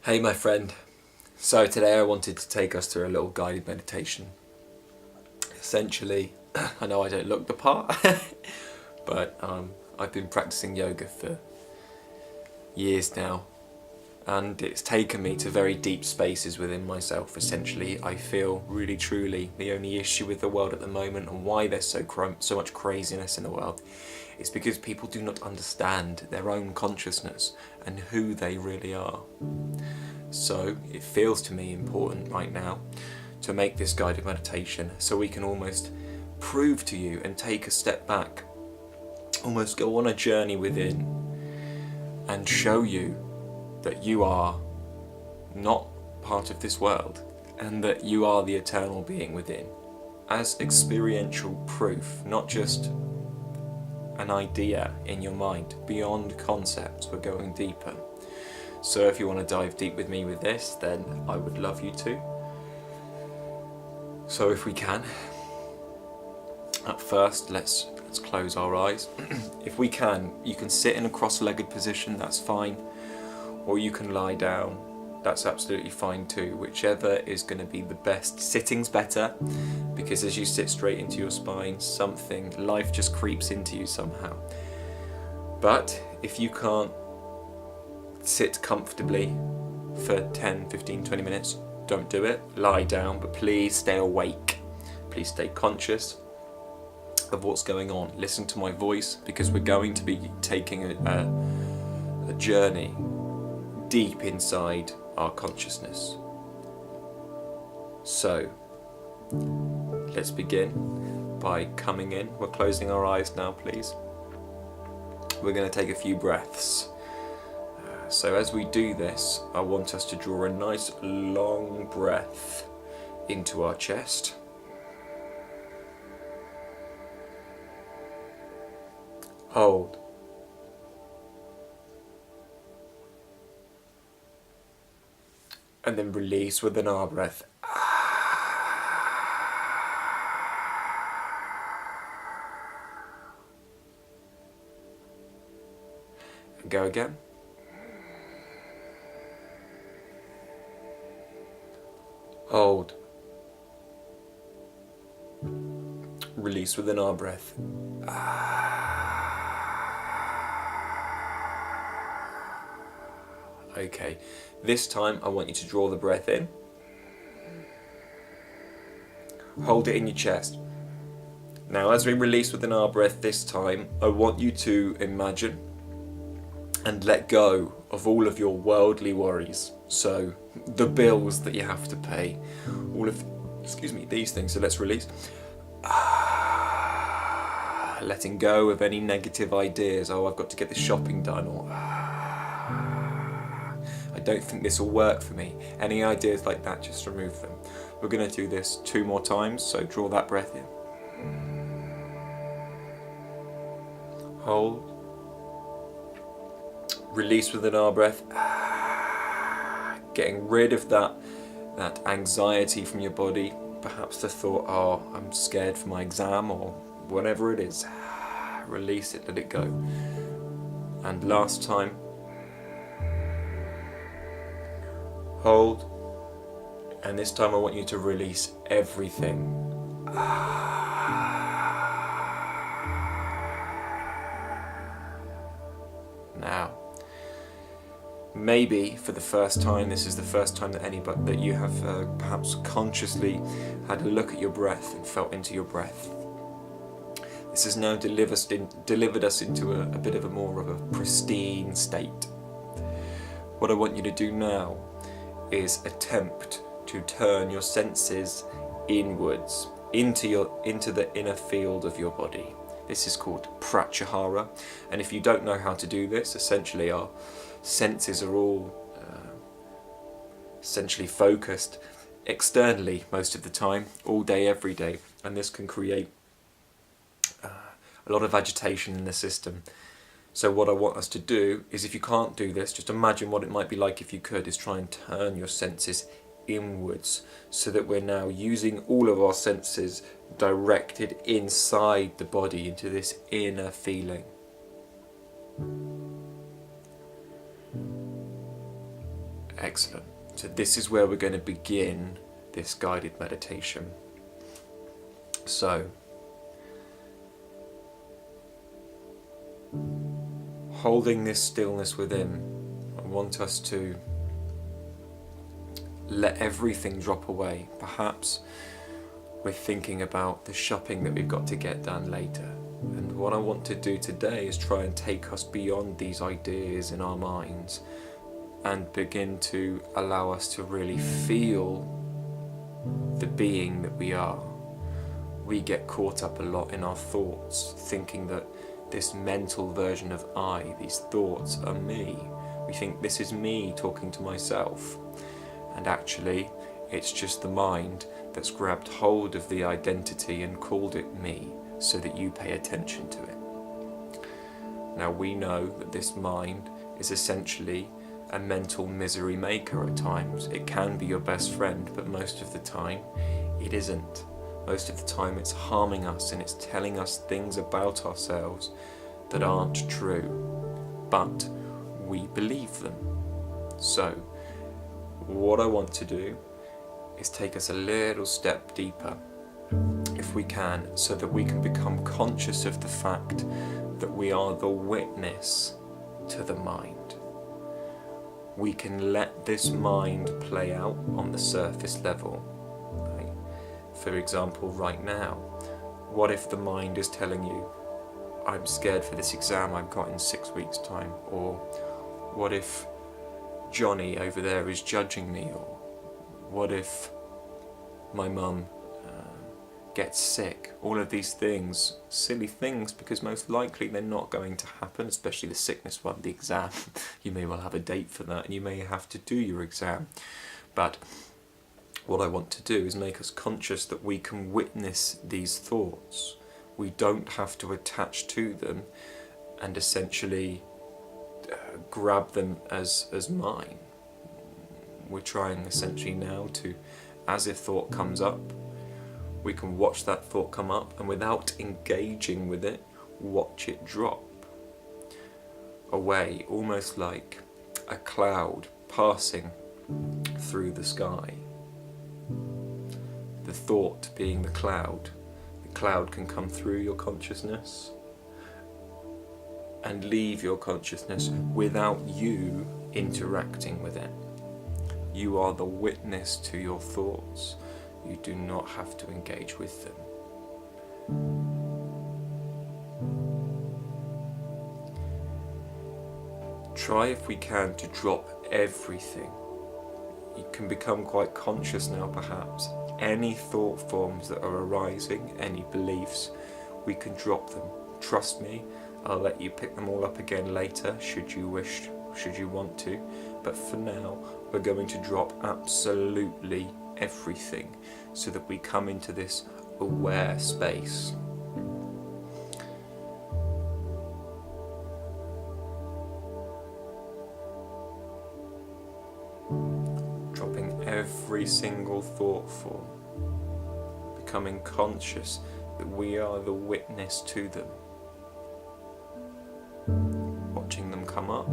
Hey my friend, so today I wanted to take us through a little guided meditation. Essentially, I know I don't look the part, but I've been practicing yoga for years now, and it's taken me to very deep spaces within myself. Essentially, I feel really truly the only issue with the world at the moment and why there's so much craziness in the world is because people do not understand their own consciousness and who they really are. So it feels to me important right now to make this guided meditation so we can almost prove to you and take a step back, almost go on a journey within and show you that you are not part of this world and that you are the eternal being within, as experiential proof, not just an idea in your mind, beyond concepts. We're going deeper. So if you want to dive deep with me with this, then I would love you to. So if we can, at first let's close our eyes. If we can, you can sit in a cross-legged position, that's fine, or you can lie down, that's absolutely fine too. Whichever is going to be the best. Sitting's better, because as you sit straight into your spine, life just creeps into you somehow. But if you can't sit comfortably for 10, 15, 20 minutes, don't do it. Lie down, but please stay awake. Please stay conscious of what's going on. Listen to my voice, because we're going to be taking a journey deep inside our consciousness. So let's begin by coming in. We're closing our eyes now, please. We're going to take a few breaths. So as we do this, I want us to draw a nice long breath into our chest. Hold. And then release with an R breath. And go again. Hold. Release with an R breath. Okay, this time I want you to draw the breath in. Hold it in your chest. Now as we release with an R breath this time, I want you to imagine and let go of all of your worldly worries. So the bills that you have to pay, all of, these things. So let's release. Letting go of any negative ideas. Oh, I've got to get this shopping done, or I don't think this will work for me. Any ideas like that, just remove them. We're going to do this 2 more times, so draw that breath in. Hold. Release with an R breath. Getting rid of that anxiety from your body. Perhaps the thought, oh, I'm scared for my exam, or whatever it is. Release it, let it go. And last time. Hold. And this time I want you to release everything. Now, maybe for the first time, this is the first time that you have perhaps consciously had a look at your breath and felt into your breath. This has now delivered us into a bit of a more of a pristine state. What I want you to do now is attempt to turn your senses inwards into the inner field of your body. This is called pratyahara, and if you don't know how to do this, essentially our senses are all essentially focused externally most of the time, all day, every day, and this can create a lot of agitation in the system. So what I want us to do is, if you can't do this, just imagine what it might be like if you could, is try and turn your senses inwards, so that we're now using all of our senses directed inside the body into this inner feeling. Excellent. So this is where we're going to begin this guided meditation. So, holding this stillness within, I want us to let everything drop away. Perhaps we're thinking about the shopping that we've got to get done later. And what I want to do today is try and take us beyond these ideas in our minds and begin to allow us to really feel the being that we are. We get caught up a lot in our thoughts, thinking that this mental version of I, these thoughts, are me. We think this is me talking to myself. And actually, it's just the mind that's grabbed hold of the identity and called it me, so that you pay attention to it. Now we know that this mind is essentially a mental misery maker at times. It can be your best friend, but most of the time it isn't. Most of the time it's harming us and it's telling us things about ourselves that aren't true, but we believe them. So what I want to do is take us a little step deeper, if we can, so that we can become conscious of the fact that we are the witness to the mind. We can let this mind play out on the surface level. Right? For example, right now, what if the mind is telling you, I'm scared for this exam I've got in 6 weeks' time? Or what if Johnny over there is judging me? Or what if my mum gets sick? All of these things, silly things, because most likely they're not going to happen, especially the sickness one, the exam. You may well have a date for that and you may have to do your exam. But what I want to do is make us conscious that we can witness these thoughts. We don't have to attach to them and essentially grab them as mine. We're trying essentially now to, as if thought comes up, we can watch that thought come up and without engaging with it, watch it drop away, almost like a cloud passing through the sky. The thought being the cloud can come through your consciousness and leave your consciousness without you interacting with it. You are the witness to your thoughts. You do not have to engage with them. Try, if we can, to drop everything. You can become quite conscious now, perhaps. Any thought forms that are arising, any beliefs, we can drop them. Trust me, I'll let you pick them all up again later, should you wish, should you want to. But for now, we're going to drop absolutely everything so that we come into this aware space. Dropping every single thought form, becoming conscious that we are the witness to them. Watching them come up,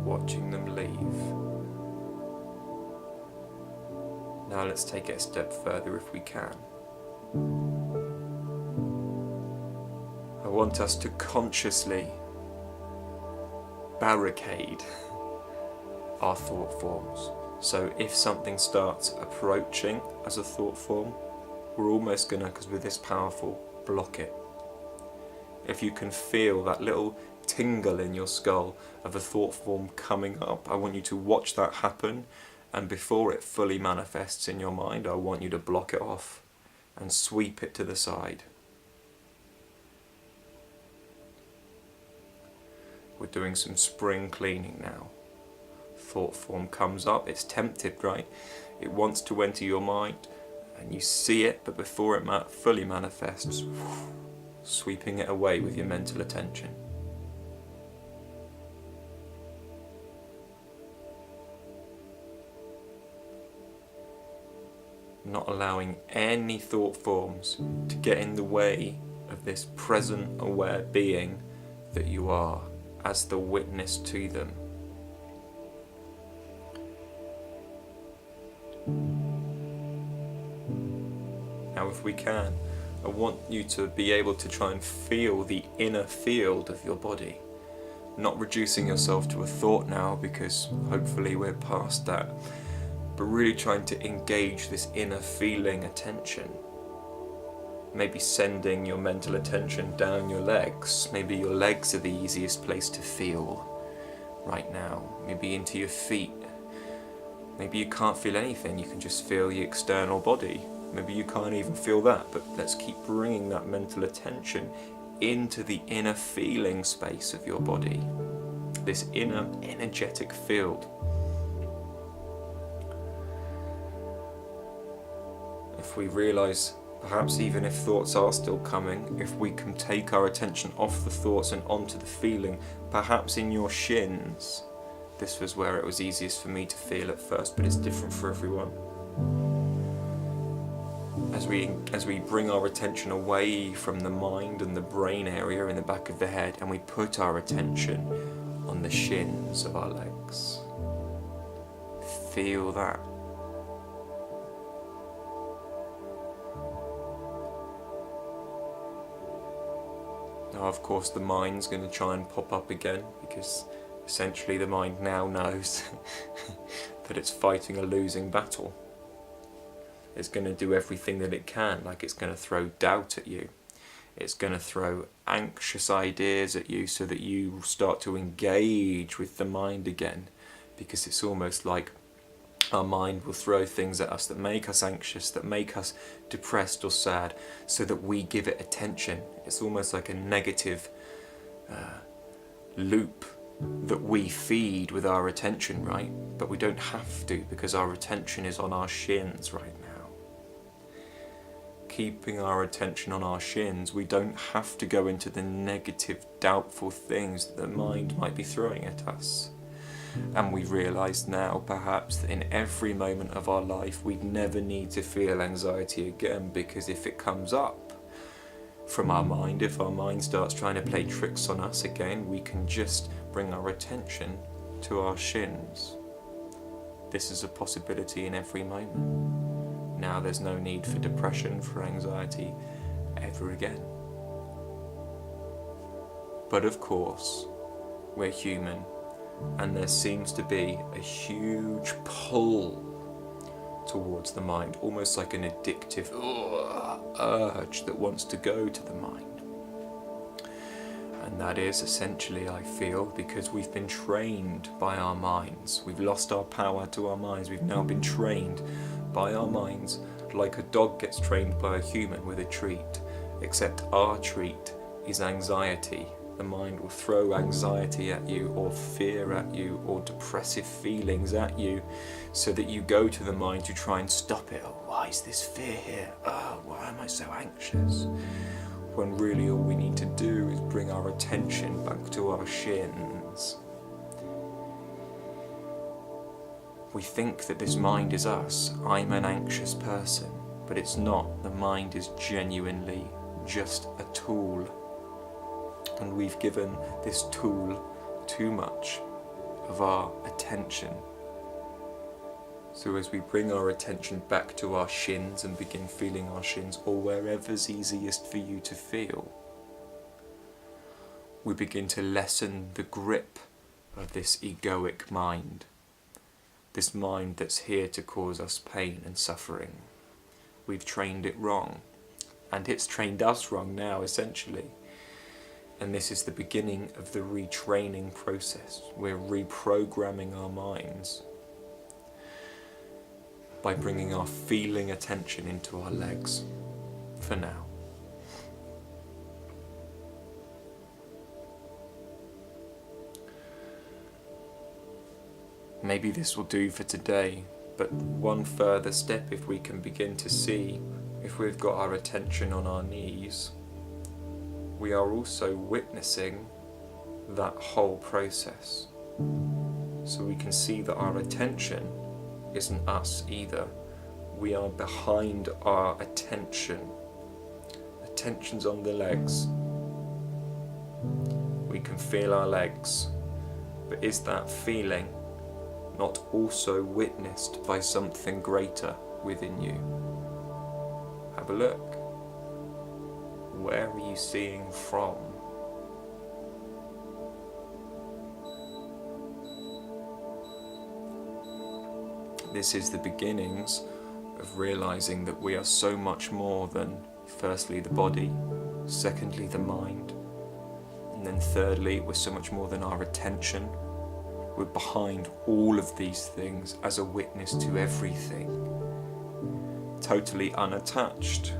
watching them leave. Now let's take it a step further if we can. I want us to consciously barricade our thought forms. So if something starts approaching as a thought form, we're almost gonna, because we're this powerful, block it. If you can feel that little tingle in your skull of a thought form coming up, I want you to watch that happen. And before it fully manifests in your mind, I want you to block it off and sweep it to the side. We're doing some spring cleaning now. Thought form comes up, it's tempted, right? It wants to enter your mind and you see it, but before it fully manifests, sweeping it away with your mental attention. Not allowing any thought forms to get in the way of this present aware being that you are as the witness to them. Now if we can, I want you to be able to try and feel the inner field of your body. Not reducing yourself to a thought now, because hopefully we're past that, but really trying to engage this inner feeling attention. Maybe sending your mental attention down your legs. Maybe your legs are the easiest place to feel right now. Maybe into your feet. Maybe you can't feel anything, you can just feel the external body. Maybe you can't even feel that, but let's keep bringing that mental attention into the inner feeling space of your body. This inner energetic field. If we realize, perhaps even if thoughts are still coming, if we can take our attention off the thoughts and onto the feeling, perhaps in your shins. This was where it was easiest for me to feel at first, but it's different for everyone. As we bring our attention away from the mind and the brain area in the back of the head, and we put our attention on the shins of our legs. Feel that. Now, of course, the mind's going to try and pop up again, because essentially the mind now knows that it's fighting a losing battle. It's going to do everything that it can, like it's going to throw doubt at you. It's going to throw anxious ideas at you so that you start to engage with the mind again, because it's almost like our mind will throw things at us that make us anxious, that make us depressed or sad, so that we give it attention. It's almost like a negative loop that we feed with our attention, right? But we don't have to, because our attention is on our shins right now. Keeping our attention on our shins, we don't have to go into the negative, doubtful things that the mind might be throwing at us. And we realise now, perhaps, that in every moment of our life, we'd never need to feel anxiety again, because if it comes up from our mind, if our mind starts trying to play tricks on us again, we can just bring our attention to our shins. This is a possibility in every moment. Now there's no need for depression, for anxiety, ever again. But of course, we're human, and there seems to be a huge pull towards the mind, almost like an addictive urge that wants to go to the mind. And that is essentially, I feel, because we've been trained by our minds. We've lost our power to our minds. We've now been trained by our minds, like a dog gets trained by a human with a treat, except our treat is anxiety. The mind will throw anxiety at you, or fear at you, or depressive feelings at you, so that you go to the mind to try and stop it. Oh, why is this fear here? Oh, why am I so anxious? When really all we need to do is bring our attention back to our shins. We think that this mind is us. I'm an anxious person, but it's not. The mind is genuinely just a tool. And we've given this tool too much of our attention. So as we bring our attention back to our shins and begin feeling our shins, or wherever's easiest for you to feel, we begin to lessen the grip of this egoic mind. This mind that's here to cause us pain and suffering. We've trained it wrong, and it's trained us wrong now, essentially. And this is the beginning of the retraining process. We're reprogramming our minds by bringing our feeling attention into our legs, for now. Maybe this will do for today, but one further step, if we can begin to see, if we've got our attention on our knees, we are also witnessing that whole process. So we can see that our attention isn't us either. We are behind our attention. Attention's on the legs. We can feel our legs, but is that feeling not also witnessed by something greater within you? Have a look. Where are you seeing from? This is the beginnings of realizing that we are so much more than, firstly, the body, secondly, the mind, and then thirdly, we're so much more than our attention. We're behind all of these things as a witness to everything. Totally unattached,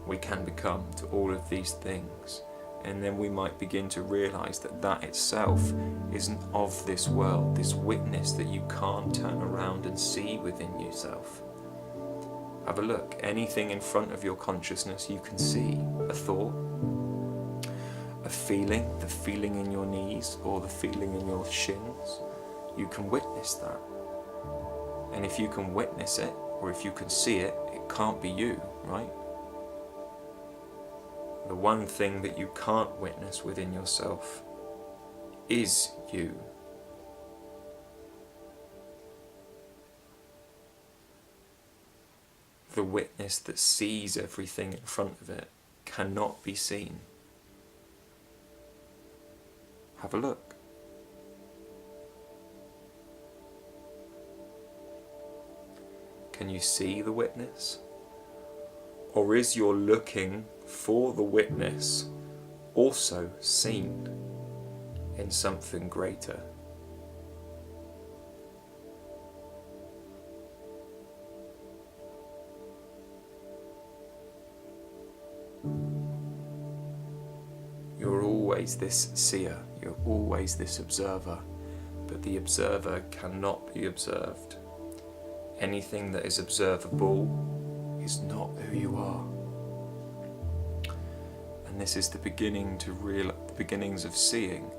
we can become to all of these things. And then we might begin to realize that that itself isn't of this world, this witness that you can't turn around and see within yourself. Have a look. Anything in front of your consciousness you can see. A thought, a feeling, the feeling in your knees or the feeling in your shins. You can witness that. And if you can witness it, or if you can see it, it can't be you, right? The one thing that you can't witness within yourself is you. The witness that sees everything in front of it cannot be seen. Have a look. Can you see the witness? Or is your looking for the witness also seen in something greater? You're always this seer, you're always this observer, but the observer cannot be observed. Anything that is observable is not who you are. And this is the beginnings of seeing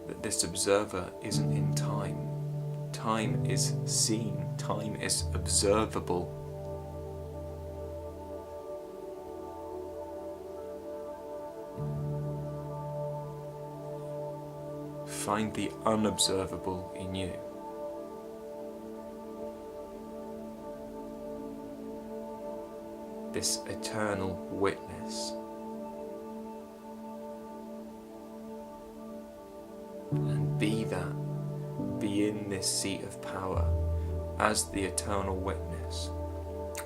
that this observer isn't in time. Time is seen, time is observable. Find the unobservable in you. This eternal witness. And be that. Be in this seat of power as the eternal witness,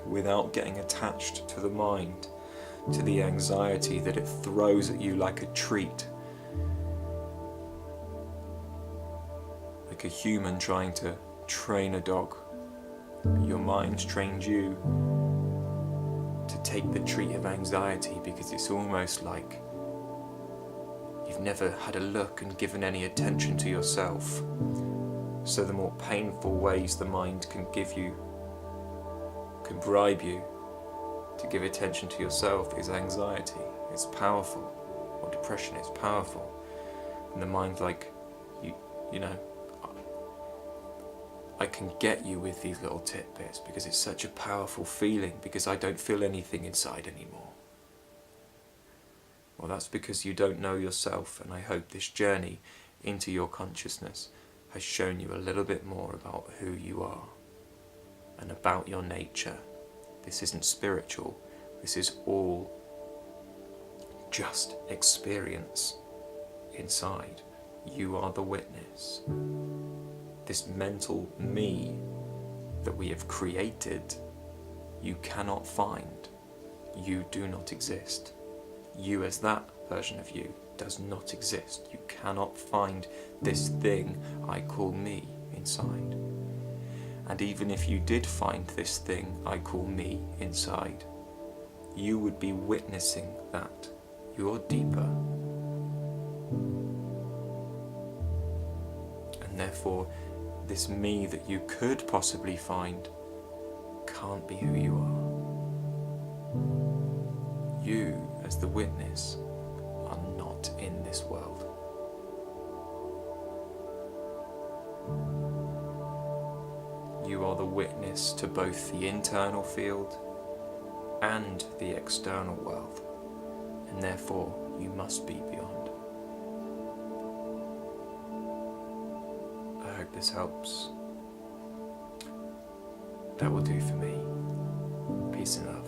without getting attached to the mind, to the anxiety that it throws at you like a treat. Like a human trying to train a dog. Your mind's trained you to take the treat of anxiety because it's almost like you've never had a look and given any attention to yourself. So the more painful ways the mind can bribe you to give attention to yourself is anxiety. It's powerful. Or depression, it's powerful. And the mind's like, you know, I can get you with these little tidbits because it's such a powerful feeling, because I don't feel anything inside anymore. Well, that's because you don't know yourself, and I hope this journey into your consciousness has shown you a little bit more about who you are and about your nature. This isn't spiritual, this is all just experience inside. You are the witness. This mental me that we have created, you cannot find. You do not exist. You as that version of you does not exist. You cannot find this thing I call me inside. And even if you did find this thing I call me inside, you would be witnessing that. You're deeper. And therefore, this me that you could possibly find can't be who you are. You, as the witness, are not in this world. You are the witness to both the internal field and the external world, and therefore you must be beyond. I hope this helps. that will do for me. Peace and love.